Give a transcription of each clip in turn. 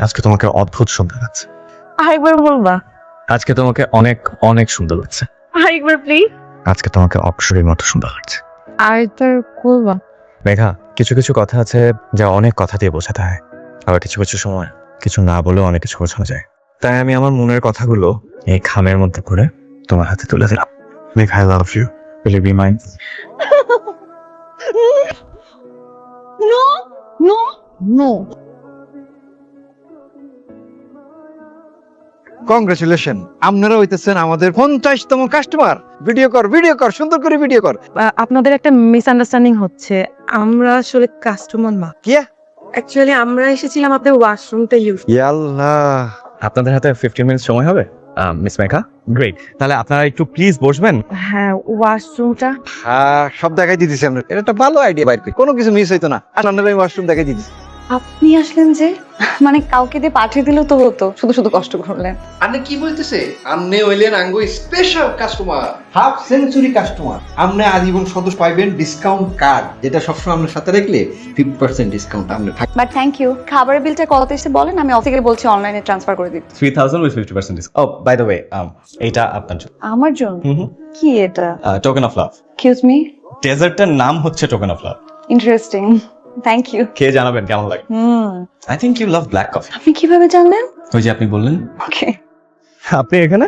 আজকে তোমাকে অদ্ভুত সুন্দর লাগছে। আরেকবার বলবা? আজকে তোমাকে অনেক অনেক সুন্দর লাগছে। আরেকবার প্লিজ। আজকে তোমাকে অপ্সরীর মতো সুন্দর লাগছে। আরেকবার বলবা? মেঘা, কিছু কিছু কথা আছে যা অনেক কথা দিয়ে বোঝাতে হয়, আবার কিছু কিছু সময় কিছু না বলেও অনেক কিছু বোঝানো যায়। তাই আমি আমার মনের কথাগুলো এই খামের মধ্যে করে তোমার হাতে তুলে দিলাম। Megha, I love you, will you be mine? No no no. Congratulation, আপনারা হইতেছেন আমাদের 50তম কাস্টমার। ভিডিও কর সুন্দর করে ভিডিও কর। আপনাদের একটা মিসআন্ডারস্ট্যান্ডিং হচ্ছে। আমরা আসলে কাস্টমার না। কি অ্যাকচুয়ালি আমরা এসেছিলাম আপনার ওয়াশরুমটা ইউজ। ইয়াল্লাহ, আপনাদের হাতে 15 মিনিট সময় হবে মিস মেঘা? গ্রেট, তাহলে আপনারা একটু প্লিজ বসবেন। হ্যাঁ, ওয়াশরুমটা। হ্যাঁ সব দেখাই দিতেছি আমরা। এটা একটা ভালো আইডিয়া, বাইর করি কোনো কিছু মিস হইতো না। আপনারা আমি ওয়াশরুম দেখাই দিতেছি। আপনি আসলেন যে, মানে কাউকে দিয়ে পাঠিয়ে দিলেও তো হতো, শুধু শুধু কষ্ট করলেন। আপনি কি বলতেছে? আপনি হইলেন আঙ্গো special customer, half century customer. আপনি আজীবন সদস্য পাইবেন ডিসকাউন্ট কার্ড, যেটা সবসময় আপনার সাথে রাখলে 50% ডিসকাউন্ট আপনার থাকে। But thank you. খাবারের বিলটা কত এসে বলেন, আমি অফিসে বলছি অনলাইনে ট্রান্সফার করে দিতে। 3000 with 50% discount. Oh by the way, এইটা আপনার জন্য। আমার জন্য? কি এটা? Token of love. Excuse me. ডেজার্টটার নাম হচ্ছে token of love. Interesting, thank you. খেয়ে জানাবেন কেমন লাগে। I think you love black coffee. আপনি কিভাবে জানলেন? ওই যে আপনি বললেন। ওকে। আপনি এখানে?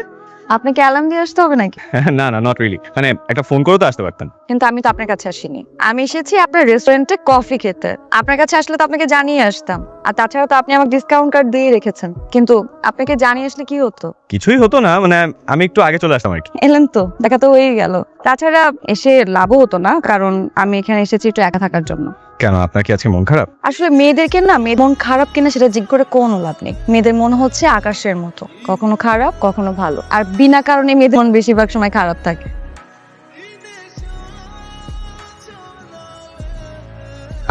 আপনাকে অ্যালার্ম দিয়ে আসতে হবে নাকি? না না, নট রিয়েলি, মানে একটা ফোন করে তো আসতে পারতেন। কিন্তু আমি তো আপনার কাছে আসিনি, আমি এসেছি আপনার রেস্টুরেন্টে কফি খেতে। আপনার কাছে আসলে তো আপনাকে জানিয়ে আসতাম। আর তাছাড়া তো আপনি আমাকে ডিসকাউন্ট কার্ড দিয়ে রেখেছেন, কিন্তু আপনাকে জানিয়ে আসলে কি হতো? কিছুই হতো না, মানে আমি একটু আগে চলে আসতাম আর কি। এলেন তো, দেখা তো হয়ে গেল। তাছাড়া এসে লাভও হতো না, কারণ আমি এখানে এসেছি একটু একা থাকার জন্য। কেন, আপনার কি আজকে মন খারাপ? আসলে মেয়েদেরকে না, মেয়ের মন খারাপ কিনা সেটা জিজ্ঞেস করে কোনো লাভ নেই। মেয়েদের মন হচ্ছে আকাশের মতো, কখনো খারাপ কখনো ভালো, আর বিনা কারণে মেয়েদের মন বেশিরভাগ সময় খারাপ থাকে।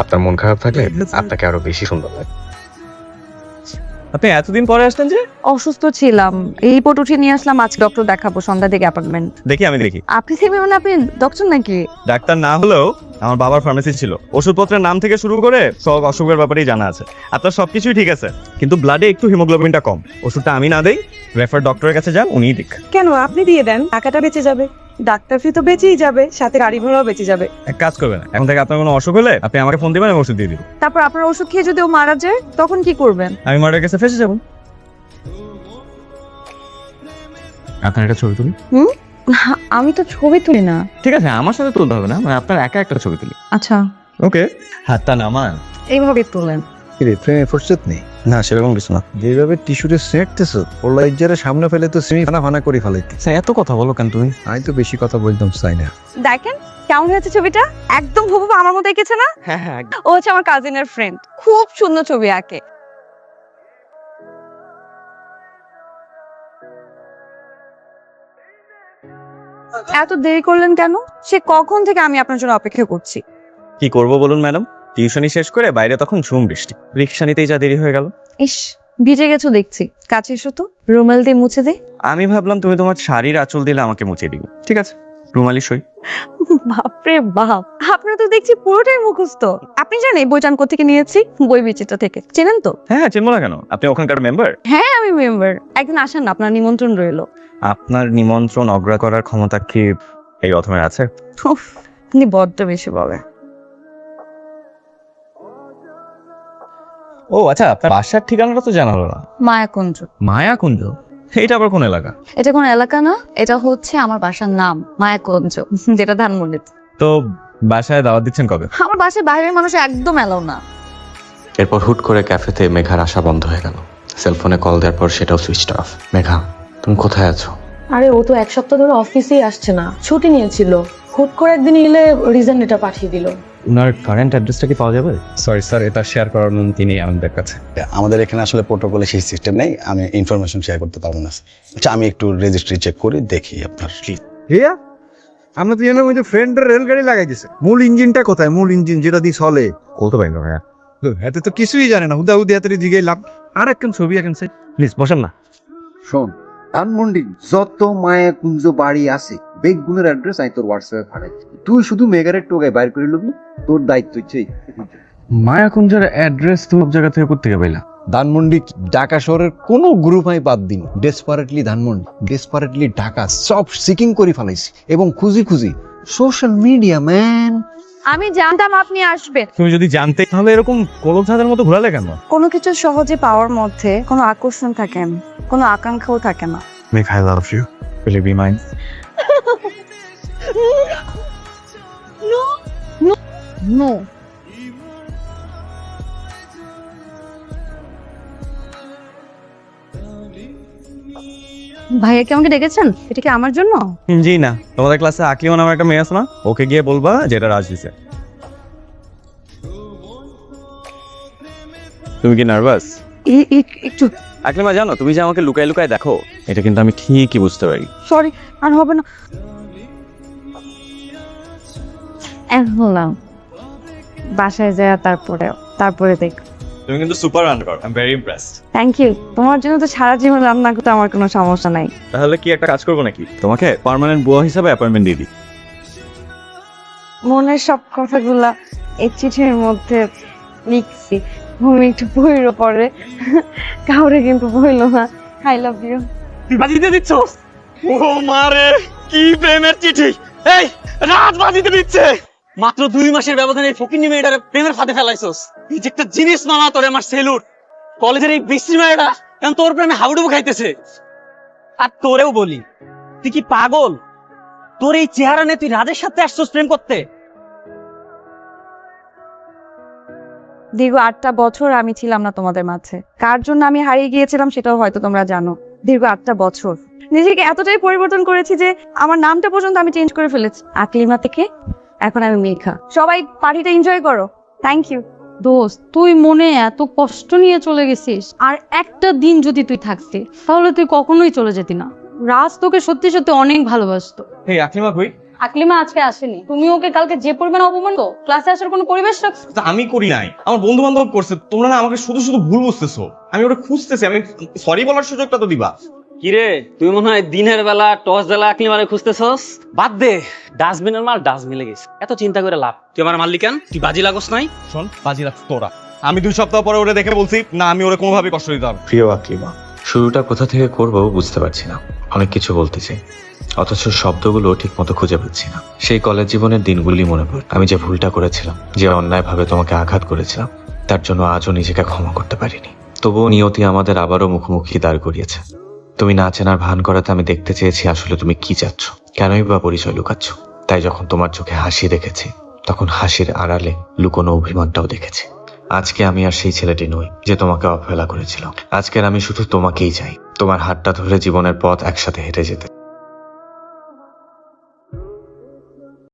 আপনার মন খারাপ থাকলে আপনাকে আরো বেশি সুন্দর লাগে। আপনি এতদিন পরে আসলেন যে? অসুস্থ ছিলাম, এই রিপোর্ট উঠিয়ে নিয়ে আসলাম, আজ ডক্টর দেখাবো, সন্ধ্যা থেকে অ্যাপয়েন্টমেন্ট। দেখি, আমি দেখি। আপনি থেকে মানে আপনি ডক্টর নাকি? ডাক্তার না হলেও আমার বাবার ফার্মেসি ছিল, ওষুধপত্রের নাম থেকে শুরু করে সব অসুখের ব্যাপারেই জানা আছে। আপনার সবকিছুই ঠিক আছে, কিন্তু ব্লাডে একটু হিমোগ্লোবিনটা কম। ওষুধটা আমি না দেই, রেফার ডক্টরের কাছে যান, উনিই দিক। কেন, আপনি দিয়ে দেন, টাকাটা বেঁচে যাবে, ডাক্তার ফি তো বেঁচেই যাবে, সাথে গাড়ি ভাড়াও বেঁচে যাবে। এক কাজ করবেন, এখন থেকে আপনার কোনো অসুখ হলে আপনি আমাকে ফোন দিবেন, আমি ওষুধ দিয়ে দিব। তারপর আপনার ওষুধ খেয়ে যদি ও মারা যায় তখন কি করবেন? আমি মার্ডার কেসে ফেসে যাব। আপনার একটা ছবি তুলি। আমি তো ছবি তুলি না। ঠিক আছে, আমার সাথে তুলতে হবে না, মানে আপনার একা একটা ছবি তুলি। আচ্ছা, ওকে, হাতটা নামান। এইভাবে তোলেন। রে প্রেমে ফুরসত নেই না, সেরকম কিছু না। যেভাবে টিস্যুতে সেটতেছ, ওর ইজ্জারে সামনে ফেলে তো সিমি ফানা ফানা করে ফেলাইতে। স্যার, এত কথা বলো কেন তুমি? আমি তো বেশি কথা বলতাম চাই না। দেখেন কেমন হয়েছে ছবিটা, একদম হুবহু আমার মতো এঁকেছে না? হ্যাঁ হ্যাঁ, ও হচ্ছে আমার কাজিনের ফ্রেন্ড, খুব সুন্দর ছবি আঁকে। এত দেরি করলেন কেন? সে কখন থেকে আমি আপনার জন্য অপেক্ষা করছি। কি করবো বলুন ম্যাডাম, টিউশনি শেষ করে বাইরে তখন ঝুম বৃষ্টি, রিক্সা নিতেই যা দেরি হয়ে গেল। ইস, ভিজে গেছো দেখছি, কাছে এসো তো, রুমাল দিয়ে মুছে দে। আমি ভাবলাম তুমি তোমার শাড়ির আঁচল দিলে আমাকে মুছিয়ে দিবে। ঠিক আছে, রুমালি সই। বাপরে বাপ, আপনার তো দেখছি পুরোটাই মুখস্থ। আপনি জানেন এই বইটা আমি কোথেকে নিয়েছি? বই বিচিত্রা থেকে, চেনেন তো? হ্যাঁ হ্যাঁ, চিনবো না কেন, আপনি ওখানকার মেম্বার। হ্যাঁ আমি মেম্বার, একদিন আসেন না, আপনার নিমন্ত্রণ রইলো। আপনার নিমন্ত্রণ অগ্রা করার ক্ষমতা কি এই অথমের আছে? উফ, আপনি বড্ড বেশি বলে। ও আচ্ছা, আপনার বাসার ঠিকানাটা তো জানা হলো না। মায়াকুঞ্জ। মায়াকুঞ্জ? এইটা আবার কোন এলাকা? এটা কোন এলাকা না, এটা হচ্ছে আমার বাসার নাম, মায়াকুঞ্জ, যেটা ধানমন্ডিতে। তো বাসায় দাওয়াত দিচ্ছেন কবে? আমার বাসায় বাইরের মানুষ একদম এলাও না। এরপর হুট করে ক্যাফেতে মেঘার আসা বন্ধ হয়ে গেল। সেলফোনে কল দেওয়ার পর সেটাও সুইচ অফ। মেঘা, তুমি কোথায় আছো? আরে ও তো এক সপ্তাহ ধরে অফিসেই আসছে না, ছুটি নিয়েছিল। হুট করে একদিন এলে রিজন এটা পাঠিয়ে দিল। উনার কারেন্ট অ্যাড্রেসটা কি পাওয়া যাবে? সরি স্যার, এটা শেয়ার করার অনুমতি নেই আমাদের কাছে। আমাদের এখানে আসলে প্রোটোকলে সেই সিস্টেম নেই, আমি ইনফরমেশন শেয়ার করতে পারবো না। আচ্ছা, আমি একটু রেজিস্ট্রি চেক করি, দেখি আপনার। রিয়া, আমরা তো জানো ওই যে ফ্রেন্ডের রেলগাড়ি লাগাই দিছে। মূল ইঞ্জিনটা কোথায়? মূল ইঞ্জিন যেটা দিয়ে চলে। বলতে পারি না ভাইয়া। এতে তো কিছুই জানে না, হুদা হুদি হাতের দিকে লাভ। আর একখান ছবি এখান সে প্লিজ বসেন না। শোন, ধানমন্ডি যত মায়াকুঞ্জ বাড়ি আছে বেগগুলোর অ্যাড্রেস আমি তোর হোয়াটসঅ্যাপে পাঠাই। তুই শুধু মেগারের টোকায় বাইর করে লবি, তোর দায়িত্ব হচ্ছে মায়াকুঞ্জের অ্যাড্রেস তুমি সব জায়গা থেকে করতে পাইলা? ধানমন্ডি ঢাকা শহরের কোনো গ্রুপ আমি বাদ দিন, ডেসপারেটলি ধানমন্ডি, ডেসপারেটলি ঢাকা সব সিকিং করে ফেলাইছি এবং খুঁজি খুঁজি সোশ্যাল মিডিয়া ম্যান। আমি জানতাম আপনি আসবেন। তুমি যদি জানতে তাহলে এরকম কলম ছাদের মতো ঘোরালে কেন? কোনো কিছু সহজে পাওয়ার মধ্যে কোনো আকর্ষণ থাকে না, কোনো আকাঙ্ক্ষাও থাকে না। মেঘ, I love you. Will you be mine? No. ভাইয়া কি আমাকে ডেকেছেন? এটা কি আমার জন্য? জি না, তোমাদের ক্লাসে আকলিমা নামে একটা মেয়ে আছে না, ওকে গিয়ে বলবা যেটা রাজ দিছে। তুমি কি নার্ভাস? একটু আকলিমা, জানো তুমি যে আমাকে লুকায় লুকায় দেখো, এটা কিন্তু আমি ঠিকই বুঝতে পারি। সরি, আর হবে না। এখন না, বাসায় যায় তারপরে দেখ। তুমি কিন্তু সুপার রান্না করো, I am very impressed. Thank you. তোমার জন্য তো সারা জীবন রান্না করতে আমার কোনো সমস্যা নাই। তাহলে কি একটা কাজ করবো নাকি, তোমাকে পার্মানেন্ট বুয়া হিসাবে অ্যাপয়েন্টমেন্ট দিয়ে দিই? মনের সব কথাগুলা এই চিঠির মধ্যে লিখছি, তুমি একটু বইরও পরে, কাউরে কিন্তু বইলো না। I love you. তুই বাজিতে দিচ্ছ? ও মারে, কি প্রেমের চিঠি! এই রাত বাজিতে দিচ্ছে। মাত্র 2 মাসের ব্যবধানে এই ফকিন্নি মেয়েটারে প্রেমের ফাঁদে ফেলাইছস। এই যে একটা জিনিস মামা, তোরে আমার সেলুট। কলেজের এই বিশ্রী মেয়েটা এখন তোর প্রেমে হাবুডুবু খাইতেছে। আর তোরেও বলি, তুই কি পাগল? তোর এই চেহারা নিয়ে তুই রাজের সাথে আসছস প্রেম করতে? দীর্ঘ 8টা বছর আমি ছিলাম না তোমাদের মাঝে। কার জন্য আমি হারিয়ে গিয়েছিলাম সেটাও হয়তো তোমরা জানো। দীর্ঘ 8টা বছর নিজেকে এতটাই পরিবর্তন করেছি যে আমার নামটা পর্যন্ত আমি চেঞ্জ করে ফেলেছি। আকলিমা থেকে এখন আমি মেঘা। সবাই পার্টিটা এনজয় করো। Thank you. দোস্ত, তুই মনে এত কষ্ট নিয়ে চলে গেছিস, আর একটা দিন যদি তুই থাকতি তাহলে তুই কখনোই চলে যেতি না। রাজ তোকে সত্যি সত্যি অনেক ভালোবাসতো। এই আকলিমা কই? আকলিমা আজকে আসেনি। তুমি ওকে কালকে যে পরিমাণ অপমান তো, ক্লাসে আসার কোনো পরিবেশ রাখছো? তা আমি করি নাই, আমার বন্ধু বান্ধব করছে। তোমরা না আমাকে শুধু শুধু ভুল বুঝতেছো। আমি ওটা খুঁজতেছি, আমি সরি বলার সুযোগটা তো দিবা। কিরে, তুই মনে হয় দিনের বেলা টর্চ জ্বালা আকলিমারে খুঁজতেছস? বাদ দে, ডাস্টবিনের মাল ডাস্টবিনে গেছে, এত চিন্তা করে লাভ। তুই আমার মাল কেন? তুই বাজি লাগস নাই? শোন, বাজি রাখ তোরা। আমি 2 সপ্তাহ পরে ওরে দেখে বলছি না, আমি ওরে কোনোভাবে কষ্ট দিতে হবে। প্রিয় আকলিমা, শুরুটা কোথা থেকে করবো বুঝতে পারছি না। অনেক কিছু বলতে চাই, অথচ শব্দগুলো ঠিক মতো খুঁজে পাচ্ছি না। সেই কলেজ জীবনের দিনগুলি মনে পড়ে। আমি যে ভুলটা করেছিলাম, যে অন্যায়ভাবে তোমাকে আঘাত করেছিলাম, তার জন্য আজও নিজেকে ক্ষমা করতে পারিনি। তবুও নিয়তি আমাদের আবারও মুখোমুখি দাঁড় করিয়েছে। তুমি না চেনার ভান করাতে আমি দেখতে চেয়েছি আসলে তুমি কি চাচ্ছ, কেনই বা পরিচয় লুকাচ্ছ। তাই যখন তোমার চোখে হাসি দেখেছি, তখন হাসির আড়ালে লুকোনো অভিমানটাও দেখেছি। আজকে আমি আর সেই ছেলেটি নই যে তোমাকে অবহেলা করেছিল। আজকের আমি শুধু তোমাকেই চাই, তোমার হাতটা ধরে জীবনের পথ একসাথে হেঁটে যেতে।